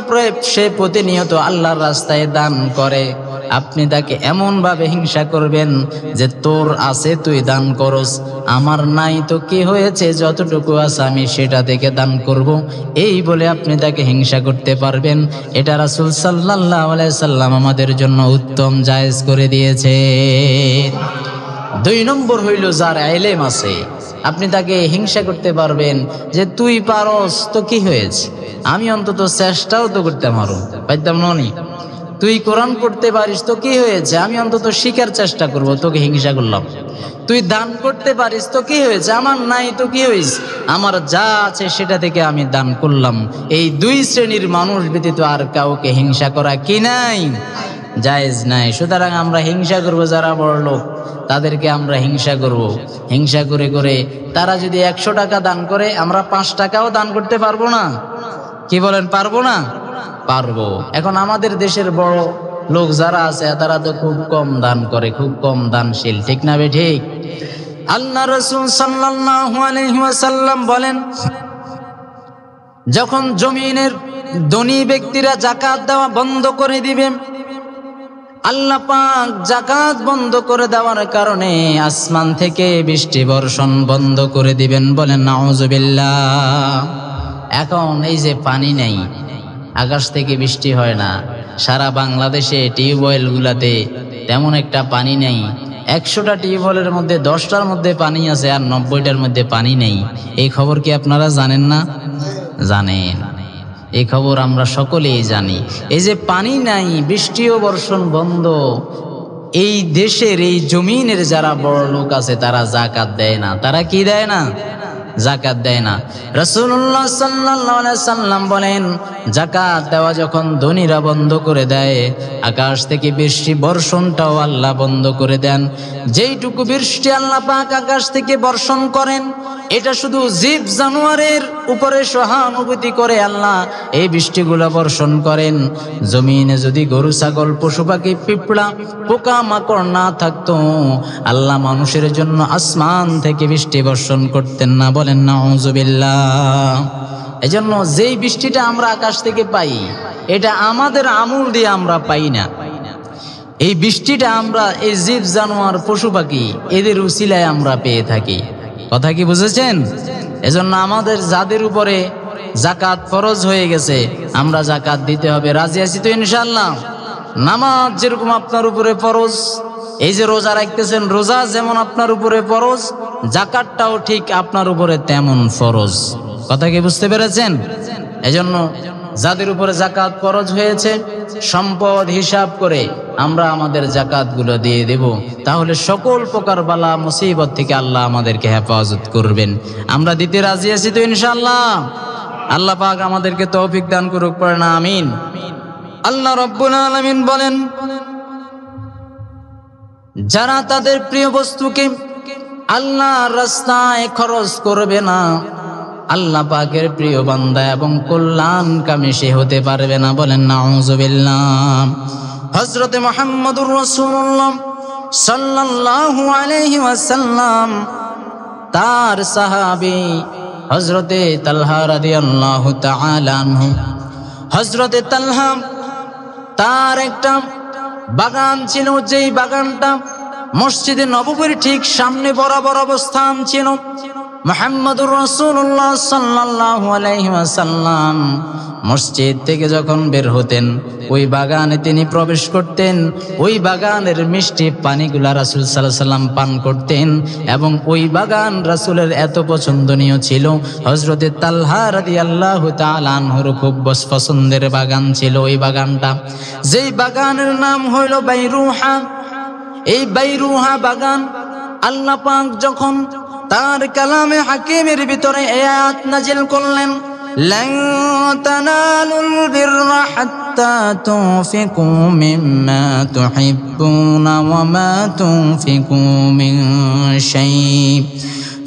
S1: সে প্রতিনিয়ত আল্লাহর রাস্তায় দান করে। আপনি তাকে এমন ভাবে হিংসা করবেন যে তোর আছে তুই দান করস, আমার নাই তো কি হয়েছে, যতটুকু আছে আমি সেটা থেকে দান করব, এই বলে আপনি তাকে হিংসা করতে পারবেন। এটা রাসূল সাল্লাল্লাহু আলাইহি সাল্লাম আমাদের জন্য উত্তম জায়েজ করে দিয়েছে। দুই নম্বর হইল যার ইলম আছে, আপনি তাকে হিংসা করতে পারবেন যে তুই পারস তো কি হয়েছে, আমি অন্তত চেষ্টাও তো করতে পারতাম ননি। তুই কোরআন পড়তে পারিস তো কি হয়েছে, আমি অন্তত শিখার চেষ্টা করব, তোকে হিংসা করলাম। তুই দান করতে পারিস তো কি হয়েছে, আমার নাই তো কি হয়েছে, আমার যা আছে সেটা থেকে আমি দান করলাম। এই দুই শ্রেণীর মানুষ ব্যতীত আর কাউকে হিংসা করা কি নাই? জায়েজ নাই। সুতরাং আমরা হিংসা করব যারা বড় লোক, তাদেরকে আমরা হিংসা করব। হিংসা করে করে তারা যদি 100 টাকা দান করে, আমরা 5 টাকাও দান করতে পারবো না? কি বলেন, পারবো না? পারবো। এখন আমাদের দেশের বড় লোক যারা আছে তারা তো খুব কম দান করে, খুব কম দানশীল, ঠিক না বে ঠিক? আল্লাহ রাসূল সাল্লাল্লাহু আলাইহি ওয়াসাল্লাম বলেন, যখন জমিনের ধনী ব্যক্তিরা যাকাত দেওয়া বন্ধ করে দিবে, আল্লাহ পাক যাকাত বন্ধ করে দেওয়ার কারণে আসমান থেকে বৃষ্টি বর্ষণ বন্ধ করে দিবেন। বলেন নাউযুবিল্লাহ। এখন এই যে পানি নেই, আকাশ থেকে বৃষ্টি হয় না, সারা বাংলাদেশে টিউবওয়েল গুলাতে তেমন একটা পানি নেই। 100টা টিউবওয়েলের মধ্যে 10টার মধ্যে পানি আছে আর 90টার মধ্যে পানি নেই। এই খবর কি আপনারা জানেন না? জানেন। এই খবর আমরা সকলেই জানি। এই যে পানি নাই, বৃষ্টিও বর্ষণ বন্ধ, এই দেশের এই জমিনের যারা বড় লোক আছে তারা যাকাত দেয় না। তারা কি দেয় না? যাকাত দেয় না। রাসূলুল্লাহ সাল্লাল্লাহু আলাইহি সাল্লাম বলেন, যাকাত দেওয়া যখন ধনীরা বন্ধ করে দেয়, আকাশ থেকে বৃষ্টি বর্ষণটাও আল্লাহ বন্ধ করে দেন। যেইটুকু বৃষ্টি আল্লাহ পাক আকাশ থেকে বর্ষণ করেন, এটা শুধু জীব জানোয়ারের উপরে সহানুভূতি করে আল্লাহ এই বৃষ্টিগুলো বর্ষণ করেন। জমিনে যদি গরু ছাগল পশু পাখি পিঁপড়া পোকা মাকড় না থাকতো, আল্লাহ মানুষের জন্য আসমান থেকে বৃষ্টি বর্ষণ করতেন না। বলেন নাউযুবিল্লাহ। এজন্য যেই বৃষ্টিটা আমরা আকাশ থেকে পাই, এটা আমাদের আমল দিয়ে আমরা পাই না। এই বৃষ্টিটা আমরা এই জীব জানোয়ার পশু পাখি এদের উসিলায় আমরা পেয়ে থাকি। কথা কি বুঝেছেন? এজন্য আমাদের যাদের উপরে যাকাত ফরজ হয়ে গেছে, আমরা যাকাত দিতে হবে। রাজি আছি তো ইনশাআল্লাহ? নামাজ যেরকম আপনার উপরে ফরজ, এই যে রোজা রাখতেছেন, রোজা যেমন আপনার উপরে ফরজ, যাকাতটাও ঠিক আপনার উপরে তেমন ফরজ। কথা কি বুঝতে পেরেছেন? এজন্য যাদের উপরে যাকাত ফরজ হয়েছে, সম্পদ হিসাব করে আমরা আমাদের যাকাতগুলো দিয়ে দেব, তাহলে সকল প্রকার বালা মুসিবত থেকে আল্লাহ আমাদেরকে হেফাজত করবেন। আমরা দিতে রাজি আছি তো ইনশাআল্লাহ? আল্লাহ পাক আমাদেরকে তৌফিক দান করুক, পড়েন আমিন। আল্লাহ রাব্বুল আলামিন বলেন, যারা তাদের প্রিয় বস্তুকে আল্লাহর রাস্তায় খরচ করবে না, আল্লাহ পাকের প্রিয় বান্দা এবং কল্যাণকামী সে হতে পারবে না। বলেন নাউযুবিল্লাহ। হযরত মুহাম্মদুর রাসূলুল্লাহ সাল্লাল্লাহু আলাইহি ওয়াসাল্লাম তার সাহাবী হযরতে তালহা রাদিয়াল্লাহু তাআলা আনহু, হযরতে তালহা তার একটা বাগান ছিল, যেই বাগানটা মসজিদে নববীর ঠিক সামনে বরাবর অবস্থান ছিল। মুহাম্মদুর রাসূলুল্লাহ সাল্লাল্লাহু আলাইহি ওয়াসাল্লাম মসজিদ থেকে যখন বের হতেন ওই বাগানে তিনি প্রবেশ করতেন, ওই বাগানের মিষ্টি পানিগুলা রাসূল সাল্লাল্লাহু আলাইহি ওয়াসাল্লাম পান করতেন। এবং ওই বাগান রাসূলের এত পছন্দনীয় ছিল, হযরতে তালহা রাদিয়াল্লাহু তাআলা আনহুর খুব পছন্দের বাগান ছিল ওই বাগানটা, যেই বাগানের নাম হইল বাইরুহা। এই বাইরুহা বাগান আল্লাহ পাক যখন তার কালামে হাকিমের ভিতরে এই আয়াত নাজিল করলেন, লান তানালুল বিররা হাত্তা তুনফিকু মিম্মা তুহিব্বুনা ওয়া মা তুনফিকু মিন শাই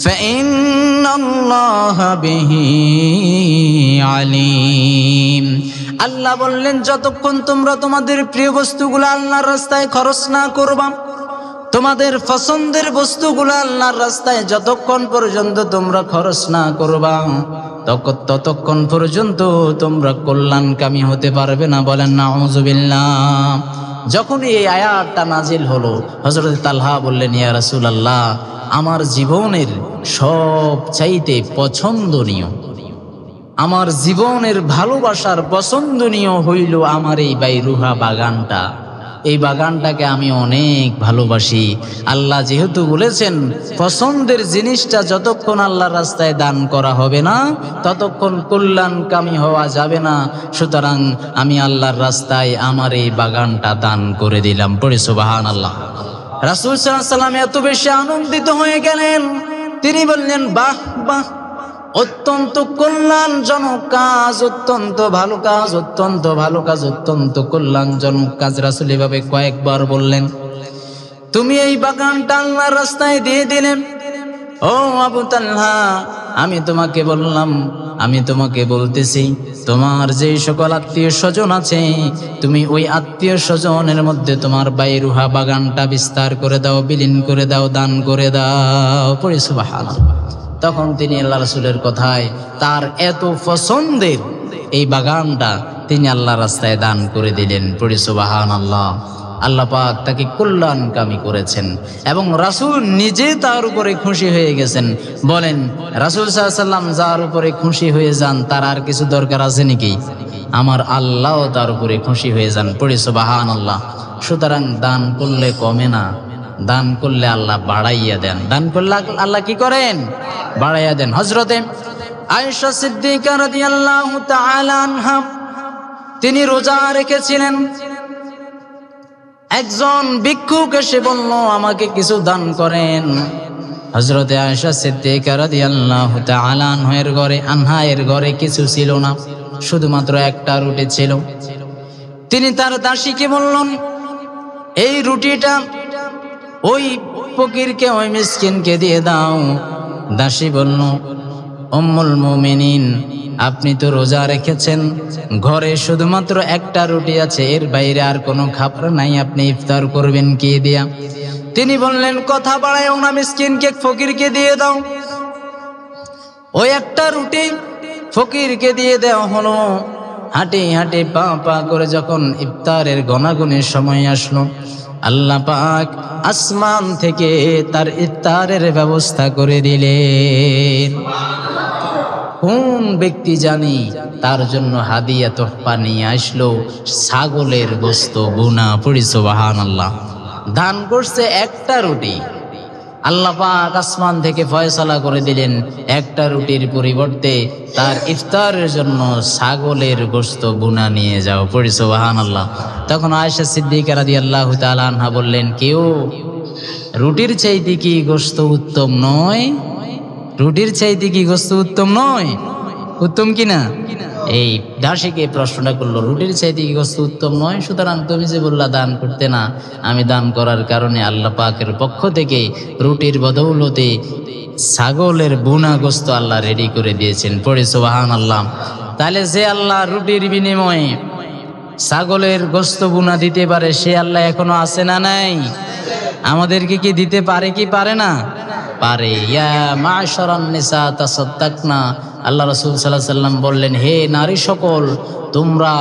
S1: ফাইন্নাল্লাহা বিহি আলিম। আল্লাহ বললেন, যতক্ষণ তোমরা তোমাদের প্রিয় বস্তুগুলো আল্লাহর রাস্তায় খরচ না করবা, তোমাদের পছন্দের বস্তুগুলো আল্লাহর রাস্তায় যতক্ষণ পর্যন্ত তোমরা খরচ না করবা, ততক্ষণ পর্যন্ত তোমরা কল্যাণকামী হতে পারবে না। বলেন নাউযুবিল্লাহ। যখন এই আয়াতটা নাজিল হলো, হযরত তালহা বললেন, ইয়া রাসূলুল্লাহ, আমার জীবনের সব চাইতে পছন্দনীয়, আমার জীবনের ভালোবাসার পছন্দনীয় হইল আমার এই বাইরুহা বাগানটা। এই বাগানটাকে আমি অনেক ভালোবাসি। আল্লাহ যেহেতু বলেছেন পছন্দের জিনিসটা যতক্ষণ আল্লাহর রাস্তায় দান করা হবে না ততক্ষণ কল্যাণকামী হওয়া যাবে না, সুতরাং আমি আল্লাহর রাস্তায় আমার এই বাগানটা দান করে দিলাম। পড়ে সুবহানাল্লাহ। রাসূল সাল্লাল্লাহু আলাইহি ওয়াসাল্লাম এত বেশি আনন্দিত হয়ে গেলেন, তিনি বললেন, বাহ বাহ, অত্যন্ত কল্যাণজনক কাজ, অত্যন্ত ভালো কাজ, অত্যন্ত ভালো কাজ, অত্যন্ত কল্যাণজনক কাজ। রাসূল এভাবে কয়েকবার বললেন। তুমি এই বাগানটা আল্লাহর রাস্তায় দিয়ে দিলেন। ও আবু তালহা, আমি তোমাকে বললাম, আমি তোমাকে বলতেছি, তোমার যে সকল আত্মীয় স্বজন আছে, তুমি ওই আত্মীয় স্বজনের মধ্যে তোমার বাইরুহা বাগানটা বিস্তার করে দাও, বিলীন করে দাও, দান করে দাও। পড়ে সুবহানাল্লাহ। তখন তিনি আল্লাহ রাসূলের কথায় তার এত পছন্দের এই বাগানটা তিনি আল্লাহ রাস্তায় দান করে দিলেন। পড়ি সুবহানাল্লাহ। আল্লাহ পাক তাকে কল্যাণকামী করেছেন এবং রাসূল নিজে তার উপরে খুশি হয়ে গেছেন। বলেন, রাসূল সাল্লাল্লাহু আলাইহি ওয়াসাল্লাম যার উপরে খুশি হয়ে যান তার আর কিছু দরকার আছে নাকি? আমার আল্লাহও তার উপরে খুশি হয়ে যান। পড়ি সুবহানাল্লাহ। সুতরাং দান করলে কমে না, দান করলে আল্লাহ বাড়াইয়া দেন। দান করলে আল্লাহ কি করেন? বাড়াইয়া দেন। হযরতে আয়েশা সিদ্দিকা রাদিয়াল্লাহু তাআলা আনহা তিনি রোজা রেখেছিলেন। একজন ভিক্ষুক এসে বলল, আমাকে কিছু দান করেন। হযরতে আয়েশা সিদ্দিকা রাদিয়াল্লাহু তাআলা আনহা এর ঘরে কিছু ছিল না, শুধুমাত্র একটা রুটি ছিল। তিনি তার দাসীকে বললেন, এই রুটিটা ওই ফকিরকে, ওই মিসকিনকে দিয়ে দাও। দাসী বলল, উম্মুল মুমিনিন, আপনি তো রোজা রেখেছেন, ঘরে শুধুমাত্র একটা রুটি আছে, এর বাইরে আর কোনো খাবার নাই, আপনি ইফতার করবেন কি দিয়া? তিনি বললেন, কথা বাড়ায়ও না, মিসকিনকে, ফকিরকে দিয়ে দাও। ওই একটা রুটি ফকিরকে দিয়ে দেওয়া হলো। হাঁটি হাঁটি পা পা করে যখন ইফতারের গণাগুণের সময় আসলো, আল্লাহ পাক আসমান থেকে তার ইফতারের ব্যবস্থা করে দিলেন। কোন ব্যক্তি জানি তার জন্য হাদিয়া তোহফা নিয়ে আসলো, ছাগলের গোশত ভুনা। পড়ি সুবহানাল্লাহ। দান করছে একটা রুটি, আল্লাহ পাক আসমান থেকে ফয়সালা করে দিলেন একটা রুটির পরিবর্তে তার ইফতারের জন্য ছাগলের গোশত ভুনা নিয়ে যাও। পড়ি সুবহানাল্লাহ। তখন আয়েশা সিদ্দিকা রাদিয়াল্লাহু তাআলা আনহা বললেন, কেউ রুটির চাইতে কি গোশত উত্তম নয়? রুটির চাইতে কি গোশত উত্তম নয়? উত্তম কিনা? এই দাসীকে প্রশ্নটা করলো, রুটির চাইতে কি গোশত উত্তম নয়? সুতরাং তুমি যে বললা দান করতে না, আমি দান করার কারণে আল্লাহ পাকের পক্ষ থেকে রুটির বদৌলতে ছাগলের বুনা গোশত আল্লাহ রেডি করে দিয়েছেন। পড়ে সুবহানাল্লাহ। তাহলে যে আল্লাহ রুটির বিনিময়ে ছাগলের গোশত বুনা দিতে পারে, সে আল্লাহ এখনো আছে না নাই? আমাদেরকে কি দিতে পারে কি পারে না? পারে। ইয়া মাশারান নিসা তাসাদ্দাকনা, আল্লাহ রাসূল সাল্লাল্লাহু আলাইহি ওয়াসাল্লাম বললেন, হে নারী সকল, তোমরা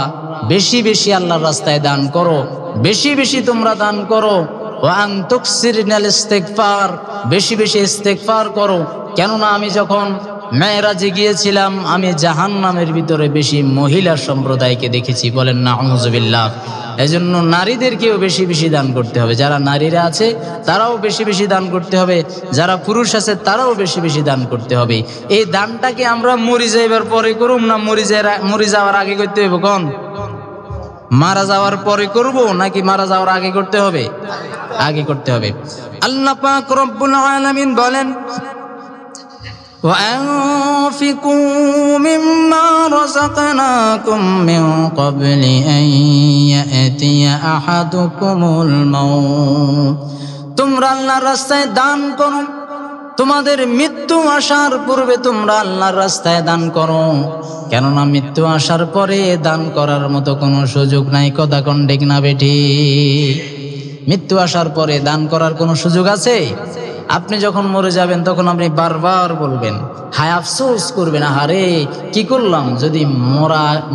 S1: বেশি বেশি আল্লাহর রাস্তায় দান করো, বেশি বেশি তোমরা দান করো। ওয়া আন তুকসিরনাল ইস্তিগফার, বেশি বেশি ইস্তিগফার করো। কেননা আমি যখন মেরাজে গিয়েছিলাম আমি জাহান্নামের ভিতরে বেশি মহিলা সম্প্রদায়কে দেখেছি। বলেন নাউযুবিল্লাহ। এজন্য নারীদেরকেও বেশি বেশি দান করতে হবে। যারা নারীরা আছে তারাও বেশি বেশি দান করতে হবে, যারা পুরুষ আছে তারাও বেশি বেশি দান করতে হবে। এই দানটাকে আমরা মরে যাইবার পরে করুম না মরে যাওয়ার আগে করতে হবে? কোন মারা যাওয়ার পরে করব নাকি মারা যাওয়ার আগে করতে হবে? আগে করতে হবে। আল্লাহ পাক রব্বুল আলামিন বলেন, وَأَنفِقُوا مِمَّا رَزَقْنَاكُم مِّن قَبْلِ أَن يَأْتِيَ أَحَدُكُمُ الْمَوْتُ। তোমরা আল্লাহর রাস্তায় দান করো, তোমাদের মৃত্যু আসার পূর্বে তোমরা আল্লাহর রাস্তায় দান করো, কেননা মৃত্যু আসার পরে দান করার মতো কোনো সুযোগ নাই। কথা কোন ঠিক না বেঠি? মৃত্যু আসার পরে দান করার কোনো সুযোগ আছে? আপনি যখন মরে যাবেন তখন আপনি বারবার বলবেন, হায় আফসোস করবেন, আহারে কি করলাম, যদি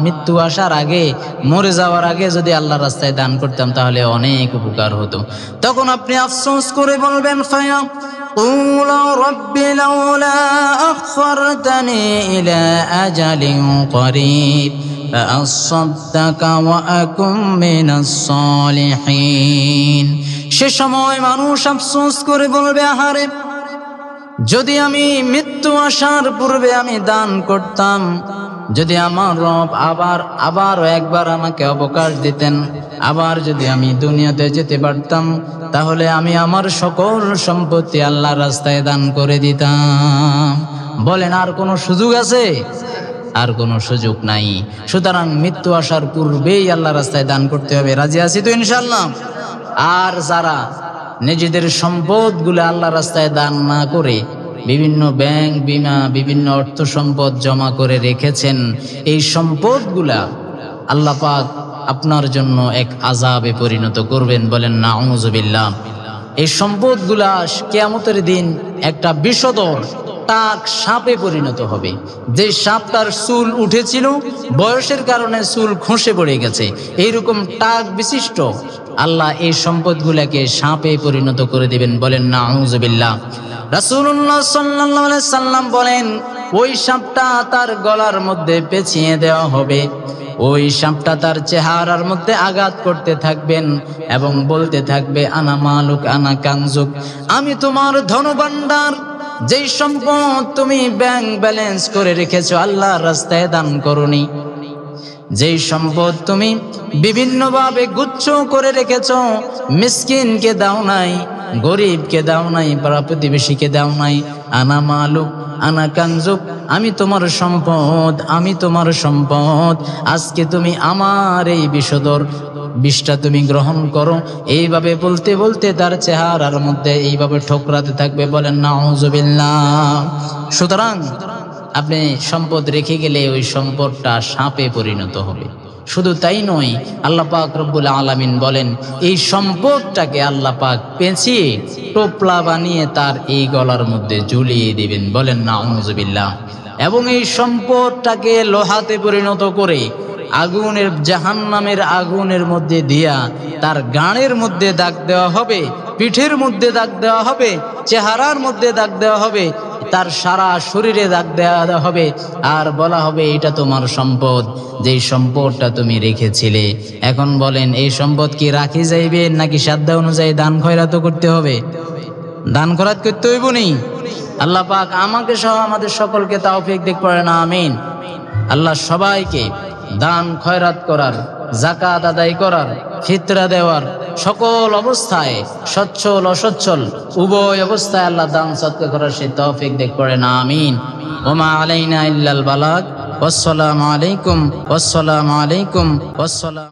S1: মৃত্যু আসার আগে মরে যাওয়ার আগে যদি আল্লাহর রাস্তায় দান করতাম তাহলে অনেক উপকার হতো। তখন আপনি আফসোস করে বলবেন, قُولُ رَبِّ لَوْلَا أَخَّرْتَنِي إِلَى أَجَلٍ قَرِيبٍ فَأَصَّدَّقَ وَأَكُن مِّنَ الصَّالِحِينَ। সে সময় মানুষ আফসোস করে বলবে, আহারে যদি আমি মৃত্যু আসার পূর্বে আমি দান করতাম, যদি আমার রব আবার একবার আমাকে অবকাশ দিতেন, আবার যদি আমি দুনিয়াতে যেতে পারতাম, তাহলে আমি আমার সকল সম্পত্তি আল্লাহর রাস্তায় দান করে দিতাম। বলেন আর কোনো সুযোগ আছে? আর কোনো সুযোগ নাই। সুতরাং মৃত্যু আসার পূর্বেই আল্লাহর রাস্তায় দান করতে হবে। রাজি আছি তো ইনশাআল্লাহ? আর যারা নিজেদের সম্পদগুলো আল্লাহর রাস্তায় দান না করে বিভিন্ন ব্যাংক বিমা বিভিন্ন অর্থ সম্পদ জমা করে রেখেছেন, এই সম্পদগুলা আল্লাহ পাক আপনার জন্য এক আযাবে পরিণত করবেন। বলেন নাউযুবিল্লাহ। এই সম্পদগুলা কিয়ামতের দিন একটা বিষধর টাক সাপে পরিণত হবে। যে সাপটার চুল উঠেছিল, বয়সের কারণে চুল খসে পড়ে গেছে, এইরকম টাক বিশিষ্ট আল্লাহ এই সম্পদগুলাকে সাপে পরিণত করে দিবেন। বলেন নাউযুবিল্লাহ। রাসূলুল্লাহ সাল্লাল্লাহু আলাইহি সাল্লাম বলেন, ওই সাপটা তার গলার মধ্যে পেঁচিয়ে দেওয়া হবে, ওই সাপটা তার চেহারার মধ্যে আঘাত করতে থাকবেন এবং বলতে থাকবে, আনা মালুক আনা কানজুক, আমি তোমার ধনভাণ্ডার, যেই সম্পদ তুমি ব্যাংক ব্যালেন্স করে রেখেছো আল্লাহর রাস্তায় দান করনি, যেই সম্পদ তুমি বিভিন্নভাবে গুচ্ছ করে রেখেছো, মিসকিনকে দাও নাই, গরিবকে দাও নাই, পাড়া প্রতিবেশীকে দাও নাই, আনা মালুক আনা কানজুক, আমি তোমার সম্পদ, আমি তোমার সম্পদ, আজকে তুমি আমার এই বিষটা তুমি গ্রহণ করো। এইভাবে বলতে বলতে তার চেহারার মধ্যে এইভাবে ঠোকরাতে থাকবে। বলেন নাউযুবিল্লাহ। সুতরাং আপনি সম্পদ রেখে গেলে ওই সম্পদটা সাপে পরিণত হবে। শুধু তাই নয়, আল্লাহ পাক রব্বুল আলামিন বলেন, এই সম্পদটাকে আল্লাহ পাক পেঁচিয়ে টোপলা বানিয়ে তার এই গলার মধ্যে ঝুলিয়ে দিবেন। বলেন নাউযুবিল্লাহ। এবং এই সম্পদটাকে লোহাতে পরিণত করে আগুনের জাহান্নামের আগুনের মধ্যে দিয়া তার গানের মধ্যে দাগ দেওয়া হবে, পিঠের মধ্যে দাগ দেওয়া হবে, চেহারার মধ্যে দাগ দেওয়া হবে, তার সারা শরীরে দাগ দেওয়া হবে, আর বলা হবে এটা তোমার সম্পদ, যেই সম্পদটা তুমি রেখেছিলে। এখন বলেন এই সম্পদ কি রাখি যাইবে নাকি সাধ্য অনুযায়ী দান খয়রাত করতে হবে? দান খয়রাত করতে হইব নি? আল্লাহ পাক আমাকে সহ আমাদের সকলকে তৌফিক দিক করেন, আমিন। আল্লাহ সবাইকে দান খয়রাত করার, যাকাত আদায় করার, ফিতরা দেওয়ার, সকল অবস্থায় সচ্ছল অসচ্ছল উভয় অবস্থায় আল্লাহ দান সদকা করার সেই তৌফিক দিক করেন, আমিন। ওমা আলাইনা ইল্লাল বালাগ। ওয়াসসালামু আলাইকুম ওয়াসসালামু আলাইকুম ওয়াসসালাম।